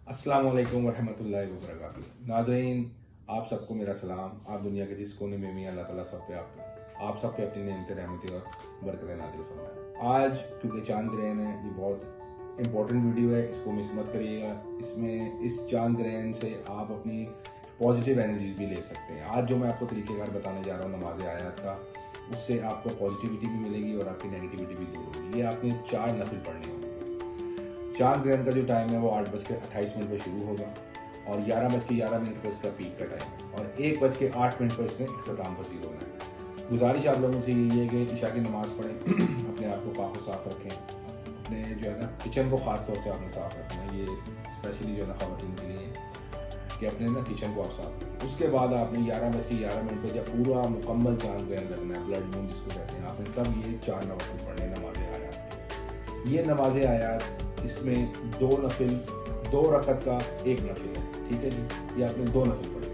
अस्सलाम वालेकुम वरहमतुल्लाहि वबरकातुहू। नाज़रीन, आप सबको मेरा सलाम। आप दुनिया के जिस कोने में भी हैं, अल्लाह ताला सब पे आप सब पे अपनी नेमत रहमत और बरकत नाज़िल फरमाए। आज क्योंकि चांद ग्रहण है, ये बहुत इंपॉर्टेंट वीडियो है, इसको मिस मत करिएगा। इसमें इस चांद ग्रहण से आप अपनी पॉजिटिव एनर्जीज भी ले सकते हैं। आज जो मैं आपको तरीक़ेकार बताने जा रहा हूँ नमाज आयात का, उससे आपको पॉजिटिविटी भी मिलेगी और आपकी नेगेटिविटी भी दूर होगी। ये आपने 4 नफिल पढ़ने होंगे। चांद ग्रहण का जो टाइम है वो 8:28 पर शुरू होगा और 11:11 पर इसका पीक का टाइम है और 1:08 पर इसने इख्तिताम पसीर होना है। गुजारिश आप लोगों से यही है कि इशा की नमाज़ पढ़ें, अपने आप को पाक और साफ़ रखें, अपने जो है ना किचन को ख़ास तौर से आपने साफ़ रखना है। ये स्पेशली जो है ना ख़वातीन के लिए कि अपने ना किचन को आप साफ़ रखें। उसके बाद आपने 11:11 पर जब पूरा मुकम्मल चांद ग्रहण लगना है, ब्लड मून जिसको कहते हैं, आपने तब ये 4 नवाफ़िल पढ़ने नमाज़ आयात। ये नमाज़ आयात इसमें 2 नफिल, 2 रकत का 1 नफिल है, ठीक है जी। ये आपने 2 नफिल पढ़े।